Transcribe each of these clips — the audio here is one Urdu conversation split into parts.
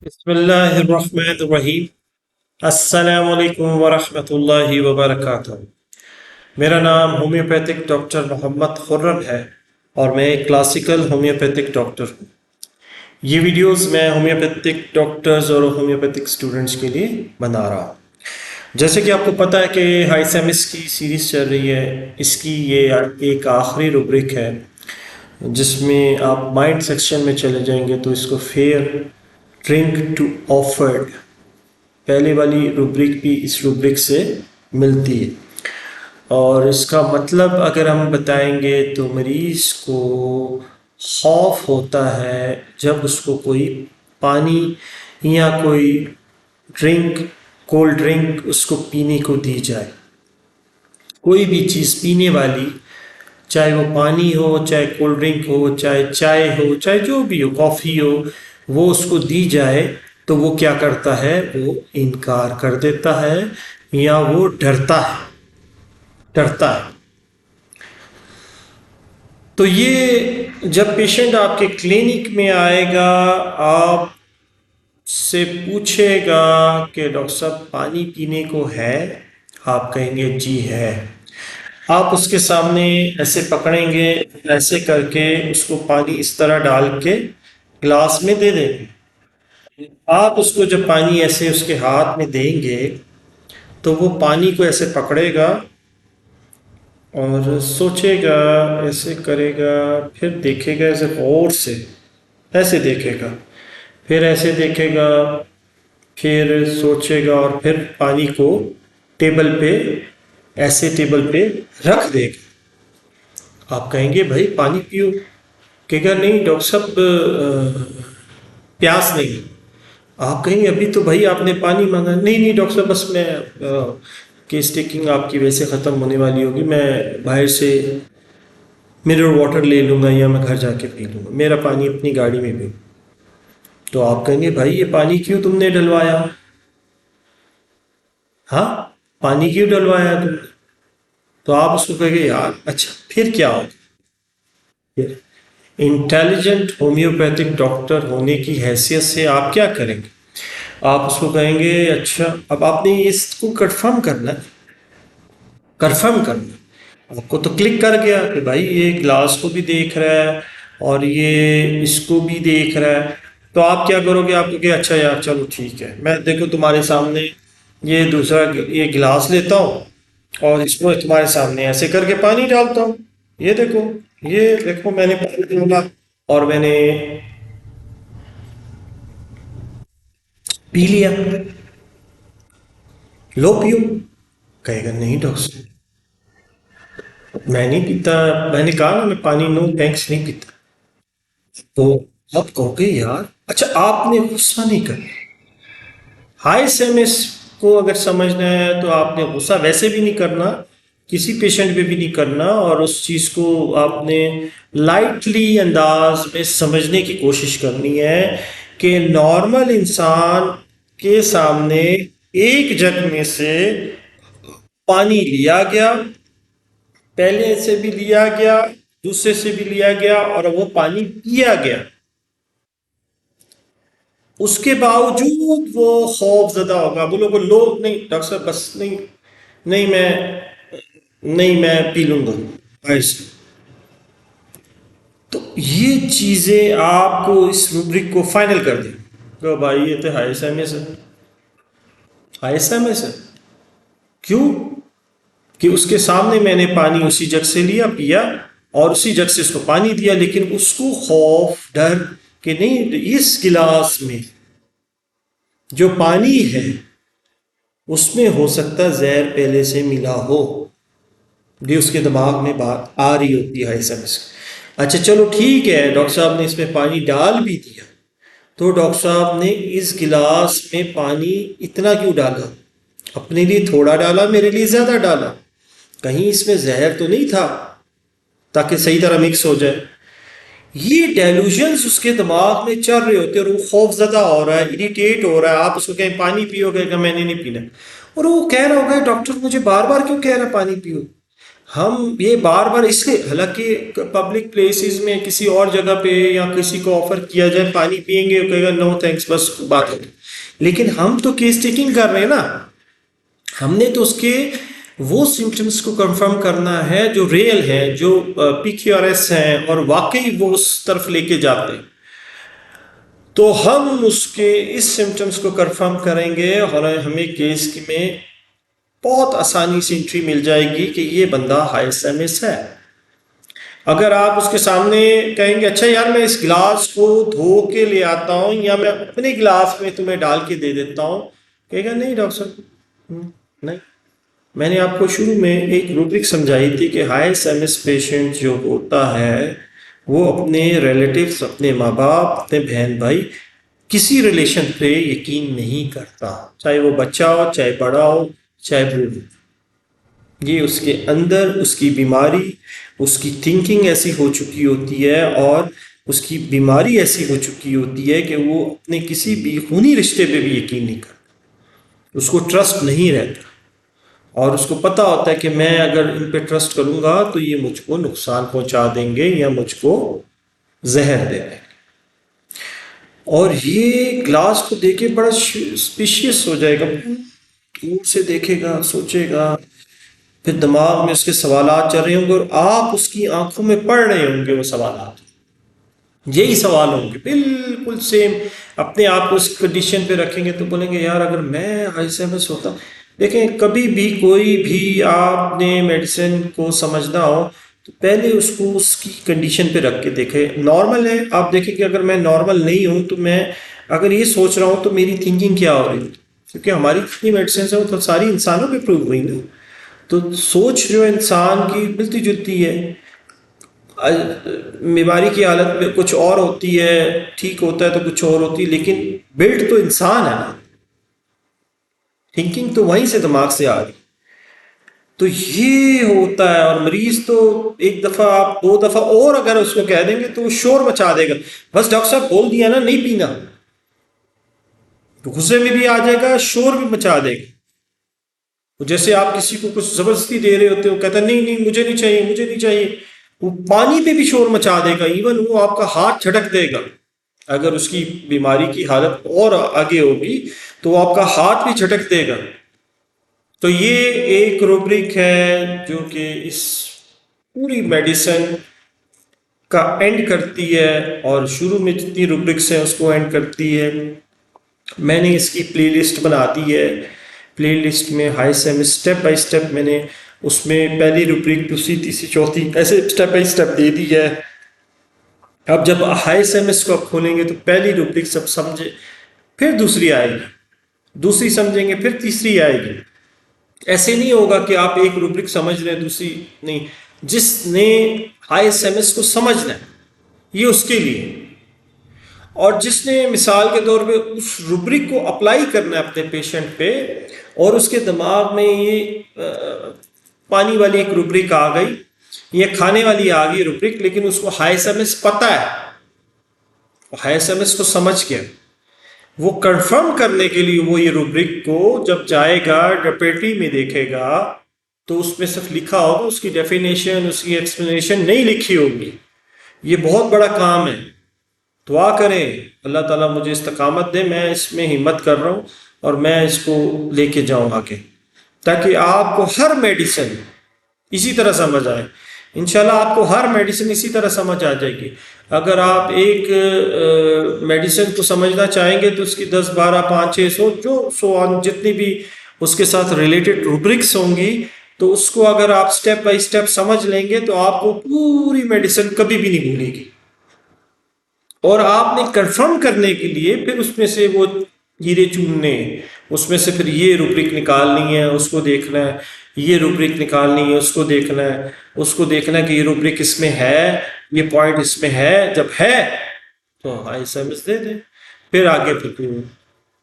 بسم اللہ الرحمن الرحیم۔ السلام علیکم ورحمۃ اللہ وبرکاتہ۔ میرا نام ہومیوپیتھک ڈاکٹر محمد خرم ہے اور میں ایک کلاسیکل ہومیوپیتھک ڈاکٹر ہوں۔ یہ ویڈیوز میں ہومیوپیتھک ڈاکٹرز اور ہومیوپیتھک اسٹوڈنٹس کے لیے بنا رہا ہوں۔ جیسے کہ آپ کو پتہ ہے کہ ہائی سیمس کی سیریز چل رہی ہے، اس کی یہ ایک آخری روبرک ہے جس میں آپ مائنڈ سیکشن میں چلے جائیں گے تو اس کو فیئر ڈرنک ٹو آفرڈ، پہلے والی روبرک بھی اس روبرک سے ملتی ہے، اور اس کا مطلب اگر ہم بتائیں گے تو مریض کو خوف ہوتا ہے جب اس کو کوئی پانی یا کوئی ڈرنک، کولڈ ڈرنک اس کو پینے کو دی جائے۔ کوئی بھی چیز پینے والی، چاہے وہ پانی ہو، چاہے کولڈ ڈرنک ہو، چاہے چائے ہو، چاہے جو بھی ہو، کافی ہو، وہ اس کو دی جائے تو وہ کیا کرتا ہے؟ وہ انکار کر دیتا ہے یا وہ ڈرتا ہے۔ تو یہ جب پیشنٹ آپ کے کلینک میں آئے گا، آپ سے پوچھے گا کہ ڈاکٹر صاحب پانی پینے کو ہے؟ آپ کہیں گے جی ہے۔ آپ اس کے سامنے ایسے پکڑیں گے، ایسے کر کے اس کو پانی اس طرح ڈال کے گلاس میں دے دیں گے۔ آپ اس کو جب پانی ایسے اس کے ہاتھ میں دیں گے تو وہ پانی کو ایسے پکڑے گا اور سوچے گا، ایسے کرے گا، پھر دیکھے گا ایسے غور سے، ایسے دیکھے گا، پھر ایسے دیکھے گا، پھر سوچے گا اور پھر پانی کو ٹیبل پہ، ایسے ٹیبل پہ رکھ دے گا۔ آپ کہیں گے بھائی پانی پیو، کہے گا نہیں ڈاکٹر صاحب پیاس نہیں۔ آپ کہیں گے ابھی تو بھائی آپ نے پانی مانگا۔ نہیں نہیں ڈاکٹر صاحب، بس میں کیس ٹیکنگ آپ کی ویسے ختم ہونے والی ہوگی، میں باہر سے منرل واٹر لے لوں گا یا میں گھر جا کے پی لوں گا، میرا پانی اپنی گاڑی میں بھی۔ تو آپ کہیں گے بھائی یہ پانی کیوں تم نے ڈلوایا؟ ہاں، پانی کیوں ڈلوایا تم نے؟ تو آپ اس کو کہیں گے یار اچھا پھر کیا ہوگا؟ انٹیلیجنٹ ہومیوپیتھک ڈاکٹر ہونے کی حیثیت سے آپ کیا کریں گے؟ آپ اس کو کہیں گے اچھا اب آپ نے اس کو کنفرم کرنا ہے، آپ کو تو کلک کر گیا کہ بھائی یہ گلاس کو بھی دیکھ رہا ہے اور یہ اس کو بھی دیکھ رہا ہے، تو آپ کیا کرو گے؟ آپ کو کہ اچھا یار چلو ٹھیک ہے، میں دیکھو تمہارے سامنے یہ دوسرا یہ گلاس لیتا ہوں اور اس کو تمہارے سامنے ایسے کر کے پانی ڈالتا ہوں، یہ دیکھو میں نے پانی ڈالا اور میں نے پی لیا، لو پیو۔ کہے گا نہیں ڈاکٹر صاحب میں نہیں پیتا، میں نے کہا نا میں پانی نو تھینکس نہیں پیتا۔ تو آپ کہو گے یار اچھا آپ نے غصہ نہیں کرنا، ہائی سیمس کو اگر سمجھنا ہے تو آپ نے غصہ ویسے بھی نہیں کرنا، کسی پیشنٹ پہ بھی نہیں کرنا، اور اس چیز کو آپ نے لائٹلی انداز میں سمجھنے کی کوشش کرنی ہے کہ نارمل انسان کے سامنے ایک جگ میں سے پانی لیا گیا، پہلے سے بھی لیا گیا، دوسرے سے بھی لیا گیا اور وہ پانی پیا گیا، اس کے باوجود وہ خوف زدہ ہوگا، بولو گے لو نہیں ڈاکٹر صاحب بس نہیں، نہیں میں پی لوں گا ایسے۔ تو یہ چیزیں آپ کو اس روبرک کو فائنل کر دیں کہ بھائی یہ تو ہائی سیمس ہے، ہائی سیمس ہے۔ کیوں؟ کہ اس کے سامنے میں نے پانی اسی جگ سے لیا، پیا اور اسی جگ سے اس کو پانی دیا، لیکن اس کو خوف، ڈر کہ نہیں اس گلاس میں جو پانی ہے اس میں ہو سکتا زہر پہلے سے ملا ہو، یہ اس کے دماغ میں بات آ رہی ہوتی ہے ایسا۔ اچھا چلو ٹھیک ہے، ڈاکٹر صاحب نے اس میں پانی ڈال بھی دیا، تو ڈاکٹر صاحب نے اس گلاس میں پانی اتنا کیوں ڈالا؟ اپنے لیے تھوڑا ڈالا، میرے لیے زیادہ ڈالا، کہیں اس میں زہر تو نہیں تھا تاکہ صحیح طرح مکس ہو جائے؟ یہ ڈیلوژنز اس کے دماغ میں چل رہے ہوتے ہیں اور وہ خوف زدہ ہو رہا ہے، اریٹیٹ ہو رہا ہے۔ آپ اس کو کہیں پانی پیو، کہے گا میں نے نہیں پینا، اور وہ کہہ رہا ہوگا ڈاکٹر مجھے بار بار کیوں کہہ رہا ہے پانی پیو؟ ہم یہ بار بار اس لیے، حالانکہ پبلک پلیسز میں کسی اور جگہ پہ یا کسی کو آفر کیا جائے پانی پئیں گے، وہ کہے گا نو تھینکس، بس بات ہوتی، لیکن ہم تو کیس ٹیکنگ کر رہے ہیں نا. ہم نے تو اس کے وہ سمٹمس کو کنفرم کرنا ہے جو ریئل ہیں، جو پی کیو آر ایس ہیں اور واقعی وہ اس طرف لے کے جاتے ہیں. تو ہم اس سمٹمس کو کنفرم کریں گے اور ہمیں کیس میں بہت آسانی سے انٹری مل جائے گی کہ یہ بندہ ہائی ایس ایم ایس ہے. اگر آپ اس کے سامنے کہیں گے اچھا یار میں اس گلاس کو دھو کے لے آتا ہوں یا میں اپنے گلاس میں تمہیں ڈال کے دے دیتا ہوں، کہے گا نہیں ڈاکٹر صاحب، نہیں. میں نے آپ کو شروع میں ایک روبرک سمجھائی تھی کہ high S M S patient جو ہوتا ہے وہ اپنے ریلیٹیوز، اپنے ماں باپ، اپنے بہن بھائی، کسی ریلیشن پہ یقین نہیں کرتا، چاہے وہ بچہ ہو، چاہے بڑا ہو، چاہے بوڑھا. یہ اس کے اندر اس کی بیماری، اس کی تھنکنگ ایسی ہو چکی ہوتی ہے اور اس کی بیماری ایسی ہو چکی ہوتی ہے کہ وہ اپنے کسی بھی خونی رشتے پہ بھی یقین نہیں کرتا، اس کو ٹرسٹ نہیں رہتا، اور اس کو پتہ ہوتا ہے کہ میں اگر ان پہ ٹرسٹ کروں گا تو یہ مجھ کو نقصان پہنچا دیں گے یا مجھ کو زہر دے دیں گے. اور یہ گلاس کو دیکھ کے بڑا سپیشیس ہو جائے گا، دور سے دیکھے گا، سوچے گا، پھر دماغ میں اس کے سوالات چل رہے ہوں گے اور آپ اس کی آنکھوں میں پڑھ رہے ہوں گے وہ سوالات. یہی سوال ہوں گے بالکل سیم. اپنے آپ کو اس کنڈیشن پہ رکھیں گے تو بولیں گے یار اگر میں ایسے میں سوتا. دیکھیں کبھی بھی کوئی بھی آپ نے میڈیسن کو سمجھنا ہو تو پہلے اس کو اس کی کنڈیشن پہ رکھ کے دیکھیں. نارمل ہے، آپ دیکھیں کہ اگر میں نارمل نہیں ہوں تو میں اگر یہ سوچ رہا ہوں تو میری تھنکنگ کیا ہو رہی ہے، کیونکہ ہماری جتنی میڈیسنس ہیں وہ تو ساری انسانوں پہ پروو ہوئی نا. تو سوچ جو انسان کی ملتی جلتی ہے، بیماری کی حالت میں کچھ اور ہوتی ہے، ٹھیک ہوتا ہے تو کچھ اور ہوتی ہے، لیکن بلڈ تو انسان ہے نا، تھنکنگ تو وہیں سے دماغ سے آ رہی. تو یہ ہوتا ہے. اور مریض تو ایک دفعہ آپ دو دفعہ اور اگر اس کو کہہ دیں گے تو وہ شور مچا دے گا، بس ڈاکٹر صاحب بول دیا نا نہیں پینا، تو غصے میں بھی آ جائے گا، شور بھی مچا دے گا. جیسے آپ کسی کو کچھ زبردستی دے رہے ہوتے ہو، کہتا ہے نہیں نہیں مجھے نہیں چاہیے، مجھے نہیں چاہیے، وہ پانی پہ بھی شور مچا دے گا، ایون وہ آپ کا ہاتھ جھٹک دے گا. اگر اس کی بیماری کی حالت اور آگے ہوگی تو وہ آپ کا ہاتھ بھی جھٹک دے گا. تو یہ ایک روبرک ہے جو کہ اس پوری میڈیسن کا اینڈ کرتی ہے، اور شروع میں جتنی روبرکس ہیں اس کو اینڈ کرتی ہے. میں نے اس کی پلے لسٹ بنا دی ہے. پلے لسٹ میں high same step by step میں نے اس میں پہلی روبرک، دوسری، تیسری، چوتھی ایسے اسٹیپ بائی اسٹیپ دے دی ہے. اب جب ہائی سیم اس کو آپ کھولیں گے تو پہلی روبرک سب سمجھے، پھر دوسری آئے گی، دوسری سمجھیں گے پھر تیسری آئے گی. ایسے نہیں ہوگا کہ آپ ایک روبرک سمجھ رہے ہیں دوسری نہیں. جس نے ہائی ایس ایم ایس کو سمجھنا ہے یہ اس کے لیے، اور جس نے مثال کے طور پہ اس روبرک کو اپلائی کرنا ہے اپنے پیشنٹ پہ، اور اس کے دماغ میں یہ پانی والی ایک روبرک آ گئی یا کھانے والی آ گئی روبرک، لیکن اس کو ہائی ایس ایم ایس پتہ ہے، ہائی ایس ایم ایس کو سمجھ گیا، وہ کنفرم کرنے کے لیے وہ یہ روبرک کو جب جائے گا ڈپیٹری میں دیکھے گا تو اس میں صرف لکھا ہوگا، اس کی ڈیفینیشن، اس کی ایکسپلینیشن نہیں لکھی ہوگی. یہ بہت بڑا کام ہے. دعا کریں اللہ تعالیٰ مجھے استقامت دے، میں اس میں ہمت کر رہا ہوں اور میں اس کو لے کے جاؤں آگے، تاکہ آپ کو ہر میڈیسن اسی طرح سمجھ آئے. انشاءاللہ آپ کو ہر میڈیسن اسی طرح سمجھ آ جائے گی. اگر آپ ایک میڈیسن کو سمجھنا چاہیں گے تو اس کی 10 12 5 6 100 جو جتنی بھی اس کے ساتھ ریلیٹڈ روبرکس ہوں گی، تو اس کو اگر آپ سٹیپ بائی سٹیپ سمجھ لیں گے تو آپ کو پوری میڈیسن کبھی بھی نہیں بھولے گی. اور آپ نے کنفرم کرنے کے لیے پھر اس میں سے وہ ہیرے چوننے، اس میں سے پھر یہ روبرک نکالنی ہے، اس کو دیکھنا ہے، یہ روبرک نکالنی ہے، اس کو دیکھنا ہے، اس کو دیکھنا ہے کہ یہ روبرک اس میں ہے، یہ پوائنٹ اس میں ہے. جب ہے تو ہائی سمجھ دے دیں. پھر آگے پھر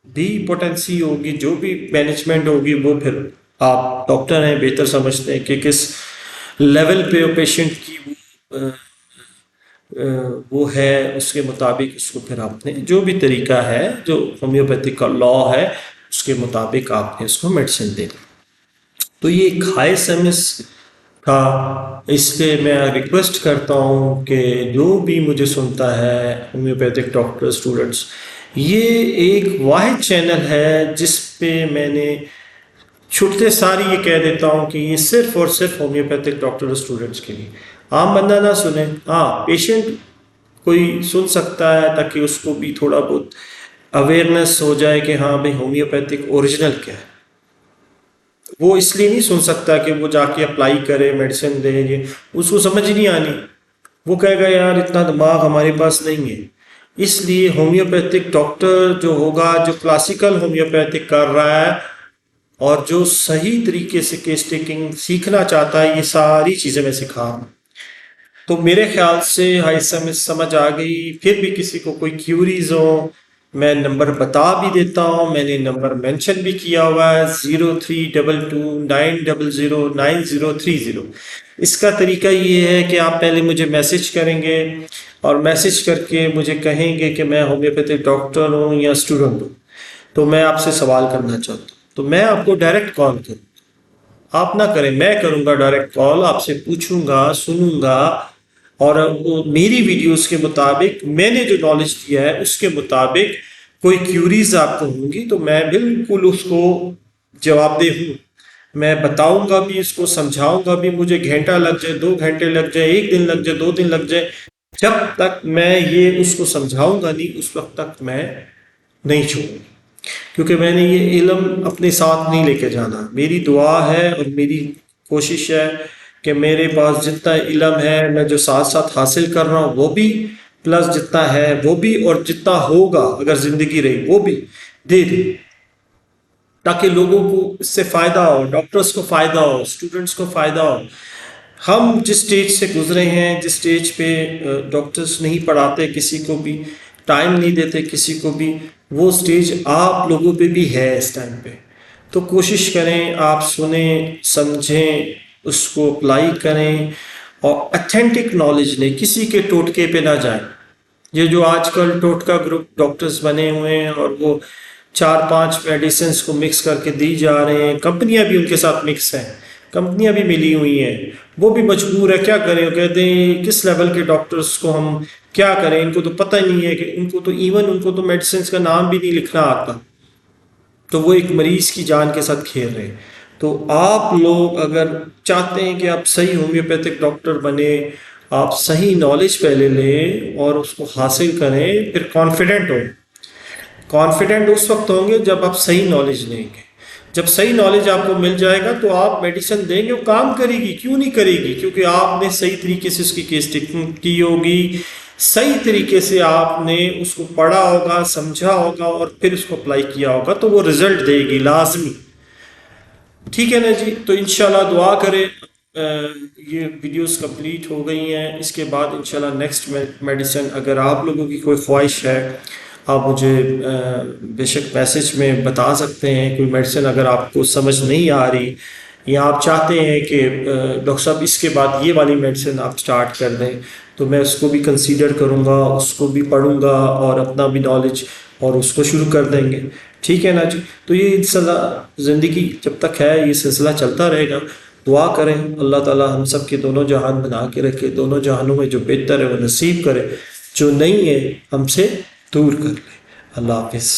بھی پوٹینسی ہوگی، جو بھی مینجمنٹ ہوگی وہ پھر آپ ڈاکٹر ہیں بہتر سمجھتے ہیں کہ کس لیول پہ پیشنٹ کی وہ ہے، اس کے مطابق اس کو پھر آپ نے جو بھی طریقہ ہے جو ہومیوپیتھک کا لا ہے اس کے مطابق آپ نے اس کو میڈیسن دے دی. تو یہ ایک ہائی سیمس تھا، اس لیے میں ریکویسٹ کرتا ہوں کہ جو بھی مجھے سنتا ہے ہومیوپیتھک ڈاکٹر اسٹوڈنٹس، یہ ایک واحد چینل ہے جس پہ میں نے چھٹتے ساری یہ کہہ دیتا ہوں کہ یہ صرف اور صرف ہومیوپیتھک ڈاکٹر اسٹوڈنٹس کے لیے، عام بندہ نہ سنیں، ہاں پیشنٹ کوئی سن سکتا ہے تاکہ اس کو بھی تھوڑا بہت اویئرنیس ہو جائے کہ ہاں بھائی ہومیوپیتھک اوریجنل کیا ہے۔ وہ اس لیے نہیں سن سکتا کہ وہ جا کے اپلائی کرے، میڈیسن دے، یہ اس کو سمجھ نہیں آنی، وہ کہے گا یار اتنا دماغ ہمارے پاس نہیں ہے۔ اس لیے ہومیوپیتھک ڈاکٹر جو ہوگا، جو کلاسیکل ہومیوپیتھک کر رہا ہے اور جو صحیح طریقے سے کیس ٹیکنگ سیکھنا چاہتا ہے، یہ ساری چیزیں میں سکھا رہا ہوں۔ تو میرے خیال سے ہائی سمجھ آ گئی۔ پھر بھی کسی کو کوئی کیوریز ہو، میں نمبر بتا بھی دیتا ہوں، میں نے نمبر مینشن بھی کیا ہوا ہے 0322900930۔ اس کا طریقہ یہ ہے کہ آپ پہلے مجھے میسج کریں گے اور میسج کر کے مجھے کہیں گے کہ میں ہومیوپیتھک ڈاکٹر ہوں یا اسٹوڈنٹ ہوں، تو میں آپ سے سوال کرنا چاہتا ہوں، تو میں آپ کو ڈائریکٹ کال کروں، آپ نہ کریں، میں کروں گا ڈائریکٹ کال، آپ سے پوچھوں گا، سنوں گا، اور میری ویڈیوز کے مطابق میں نے جو نالج دیا ہے اس کے مطابق کوئی کیوریز آپ کو ہوں گی تو میں بالکل اس کو جواب دہ ہوں، میں بتاؤں گا بھی، اس کو سمجھاؤں گا بھی، مجھے گھنٹہ لگ جائے، 2 گھنٹے لگ جائے، 1 دن لگ جائے، 2 دن لگ جائے، جب تک میں یہ اس کو سمجھاؤں گا نہیں اس وقت تک میں نہیں چھوڑوں گا، کیونکہ میں نے یہ علم اپنے ساتھ نہیں لے کے جانا۔ میری دعا ہے اور میری کوشش ہے کہ میرے پاس جتنا علم ہے میں جو ساتھ ساتھ حاصل کر رہا ہوں وہ بھی، پلس جتنا ہے وہ بھی، اور جتنا ہوگا اگر زندگی رہی وہ بھی دے دیں، تاکہ لوگوں کو اس سے فائدہ ہو، ڈاکٹرز کو فائدہ ہو، اسٹوڈنٹس کو فائدہ ہو۔ ہم جس سٹیج سے گزرے ہیں، جس سٹیج پہ ڈاکٹرز نہیں پڑھاتے کسی کو بھی، ٹائم نہیں دیتے کسی کو بھی، وہ سٹیج آپ لوگوں پہ بھی ہے اس ٹائم پہ۔ تو کوشش کریں آپ سنیں، سمجھیں، اس کو اپلائی کریں اور اتھینٹک نالج لیں، کسی کے ٹوٹکے پہ نہ جائیں۔ یہ جو آج کل ٹوٹکا گروپ ڈاکٹرز بنے ہوئے ہیں اور وہ 4-5 میڈیسنس کو مکس کر کے دی جا رہے ہیں، کمپنیاں بھی ان کے ساتھ مکس ہیں، کمپنیاں بھی ملی ہوئی ہیں، وہ بھی مجبور ہے، کیا کریں، وہ کہتے ہیں کس لیول کے ڈاکٹرز کو ہم کیا کریں، ان کو تو پتہ ہی نہیں ہے کہ ان کو تو میڈیسنس کا نام بھی نہیں لکھنا آتا، تو وہ ایک مریض کی جان کے ساتھ کھیل رہے ہیں۔ تو آپ لوگ اگر چاہتے ہیں کہ آپ صحیح ہومیوپیتھک ڈاکٹر بنے، آپ صحیح نالج پہلے لیں اور اس کو حاصل کریں، پھر کانفیڈنٹ ہوں۔ کانفیڈنٹ اس وقت ہوں گے جب آپ صحیح نالج لیں گے۔ جب صحیح نالج آپ کو مل جائے گا تو آپ میڈیسن دیں گے، وہ کام کرے گی، کیوں نہیں کرے گی؟ کیونکہ آپ نے صحیح طریقے سے اس کی کیس ٹیکنگ کی ہوگی، صحیح طریقے سے آپ نے اس کو پڑھا ہوگا، سمجھا ہوگا اور پھر اس کو اپلائی کیا ہوگا، تو وہ رزلٹ دے گی لازمی۔ ٹھیک ہے نا جی؟ تو انشاءاللہ دعا کریں۔ یہ ویڈیوز کمپلیٹ ہو گئی ہیں، اس کے بعد انشاءاللہ نیکسٹ میڈیسن اگر آپ لوگوں کی کوئی خواہش ہے آپ مجھے بے شک میسج میں بتا سکتے ہیں۔ کوئی میڈیسن اگر آپ کو سمجھ نہیں آ رہی یا آپ چاہتے ہیں کہ ڈاکٹر صاحب اس کے بعد یہ والی میڈیسن آپ سٹارٹ کر دیں، تو میں اس کو بھی کنسیڈر کروں گا، اس کو بھی پڑھوں گا اور اپنا بھی نالج اور اس کو شروع کر دیں گے۔ ٹھیک ہے نا جی؟ تو یہ زندگی جب تک ہے یہ سلسلہ چلتا رہے گا۔ دعا کریں اللہ تعالی ہم سب کے دونوں جہان بنا کے رکھے، دونوں جہانوں میں جو بہتر ہے وہ نصیب کرے، جو نہیں ہے ہم سے دور کر لے۔ اللہ حافظ۔